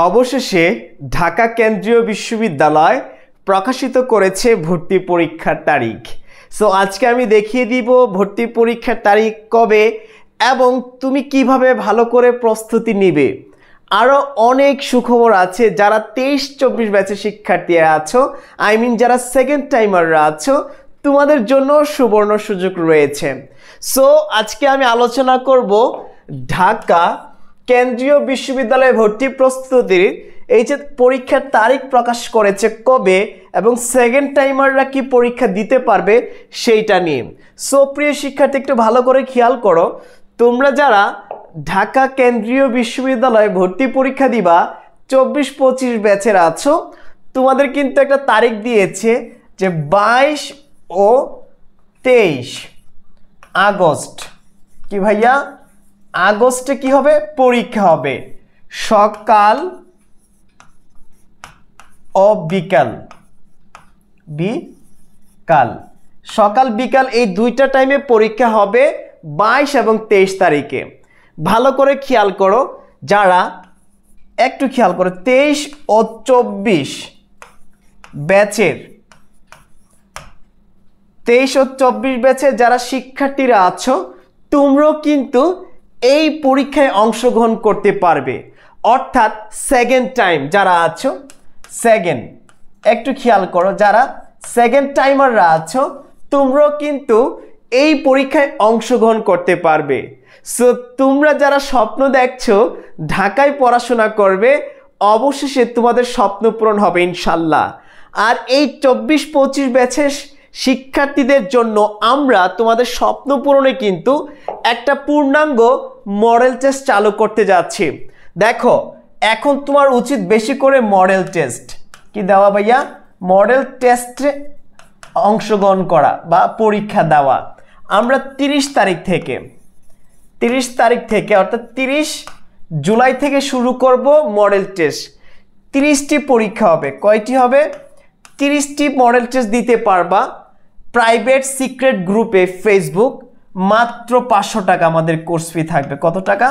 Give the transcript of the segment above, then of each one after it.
অবশেষে ঢাকা কেন্দ্রীয় বিশ্ববিদ্যালয় প্রকাশিত করেছে ভর্তি পরীক্ষার তারিখ। সো আজকে আমি দেখিয়ে দিব ভর্তি পরীক্ষার তারিখ কবে এবং তুমি কিভাবে ভালো করে প্রস্তুতি নিবে। আরও অনেক সুখবর আছে যারা 23-24 ব্যাচের শিক্ষার্থীরা আছো, যারা সেকেন্ড টাইমাররা আছো, তোমাদের জন্য সুবর্ণ সুযোগ রয়েছে। সো আজকে আমি আলোচনা করব ঢাকা কেন্দ্রীয় বিশ্ববিদ্যালয়ে ভর্তি প্রস্তুতির এই যে পরীক্ষার তারিখ প্রকাশ করেছে কবে এবং সেকেন্ড টাইমাররা কি পরীক্ষা দিতে পারবে সেইটা নিয়ে। সো প্রিয় শিক্ষার্থী, একটু ভালো করে খেয়াল করো, তোমরা যারা ঢাকা কেন্দ্রীয় বিশ্ববিদ্যালয়ে ভর্তি পরীক্ষা দিবা 24-25 ব্যাচের আছো, তোমাদের কিন্তু একটা তারিখ দিয়েছে যে 22 ও 23 আগস্ট। কি ভাইয়া? আগস্টে কি হবে? পরীক্ষা হবে সকাল ও বিকাল। সকাল বিকাল এই দুইটা টাইমে পরীক্ষা হবে 22 এবং 23 তারিখে। ভালো করে খেয়াল করো, যারা একটু খেয়াল করো 23 ও 24 ব্যাচের 23 ও 24 ব্যাচের যারা শিক্ষার্থীরা আছো, তোমরাও কিন্তু এই পরীক্ষায় অংশগ্রহণ করতে পারবে। অর্থাৎ সেকেন্ড টাইম যারা আছো, একটু খেয়াল করো, যারা সেকেন্ড টাইমাররা আছো, তোমরাও কিন্তু এই পরীক্ষায় অংশগ্রহণ করতে পারবে। সো তোমরা যারা স্বপ্ন দেখছো ঢাকায় পড়াশোনা করবে, অবশেষে তোমাদের স্বপ্ন পূরণ হবে ইনশাল্লাহ। আর এই 24-25 ব্যাচের শিক্ষার্থীদের জন্য আমরা তোমাদের স্বপ্ন পূরণে কিন্তু একটা পূর্ণাঙ্গ মডেল টেস্ট চালু করতে যাচ্ছি। দেখো, এখন তোমার উচিত বেশি করে মডেল টেস্ট কি দেওয়া ভাইয়া? মডেল টেস্টে অংশগ্রহণ করা বা পরীক্ষা দেওয়া। আমরা 30 তারিখ থেকে অর্থাৎ 30 জুলাই থেকে শুরু করব মডেল টেস্ট। 30টি পরীক্ষা হবে। কয়টি হবে? 30টি মডেল টেস্ট দিতে পারবা প্রাইভেট সিক্রেট গ্রুপে ফেসবুক। মাত্র 500 টাকা আমাদের কোর্স ফি থাকবে। কত টাকা?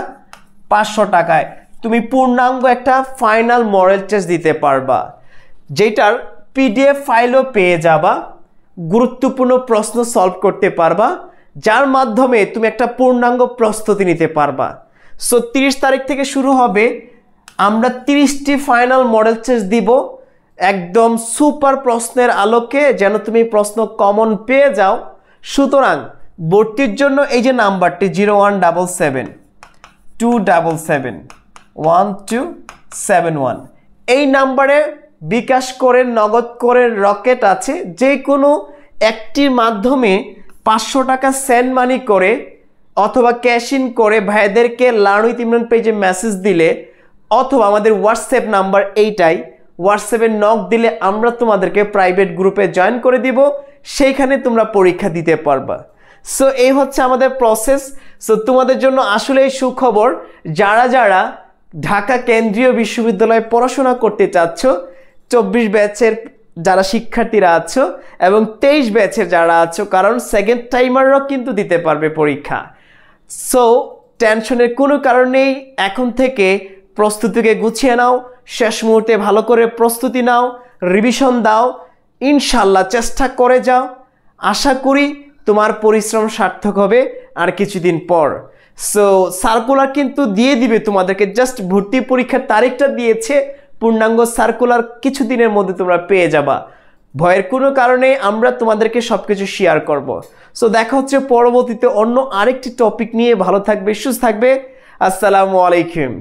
500 টাকায় তুমি পূর্ণাঙ্গ একটা ফাইনাল মডেল টেস্ট দিতে পারবা, যেটার পিডিএফ ফাইলও পেয়ে যাবা। গুরুত্বপূর্ণ প্রশ্ন সলভ করতে পারবা, যার মাধ্যমে তুমি একটা পূর্ণাঙ্গ প্রস্তুতি নিতে পারবা। সো 30 তারিখ থেকে শুরু হবে। আমরা 30টি ফাইনাল মডেল টেস্ট দিব একদম সুপার প্রশ্নের আলোকে, যেন তুমি প্রশ্ন কমন পেয়ে যাও। সুতরাং ভর্তির জন্য এই যে নাম্বারটি 0177-277-1271 এই নাম্বারে বিকাশ করে, নগদ করে, রকেট আছে, যে কোনো একটির মাধ্যমে 500 টাকা সেন্ড মানি করে অথবা ক্যাশ ইন করে ভাইদেরকে লার্ন উইথ ইমরান পেজে মেসেজ দিলে, অথবা আমাদের হোয়াটসঅ্যাপ নাম্বার এইটাই, হোয়াটসঅ্যাপে নক দিলে আমরা তোমাদেরকে প্রাইভেট গ্রুপে জয়েন করে দিব, সেইখানে তোমরা পরীক্ষা দিতে পারবা। সো এই হচ্ছে আমাদের প্রসেস। সো তোমাদের জন্য আসলেই সুখবর, যারা যারা ঢাকা কেন্দ্রীয় বিশ্ববিদ্যালয়ে পড়াশোনা করতে চাচ্ছ, 24 ব্যাচের যারা শিক্ষার্থীরা আছো এবং 23 ব্যাচের যারা আছো, কারণ সেকেন্ড টাইমাররাও কিন্তু দিতে পারবে পরীক্ষা। সো টেনশনের কোনো কারণ নেই, এখন থেকে প্রস্তুতিকে গুছিয়ে নাও, শেষ মুহূর্তে ভালো করে প্রস্তুতি নাও, রিভিশন দাও, ইনশাল্লাহ চেষ্টা করে যাও। আশা করি তোমার পরিশ্রম সার্থক হবে আর কিছুদিন পর। সো সার্কুলার কিন্তু দিয়ে দিবে তোমাদেরকে, জাস্ট ভর্তি পরীক্ষার তারিখটা দিয়েছে, পূর্ণাঙ্গ সার্কুলার কিছুদিনের মধ্যে তোমরা পেয়ে যাবা। ভয়ের কোনো কারণে আমরা তোমাদেরকে সবকিছু শেয়ার করব। সো দেখা হচ্ছে পরবর্তীতে অন্য আরেকটি টপিক নিয়ে। ভালো থাকবে, সুস্থ থাকবে। আসসালামু আলাইকুম।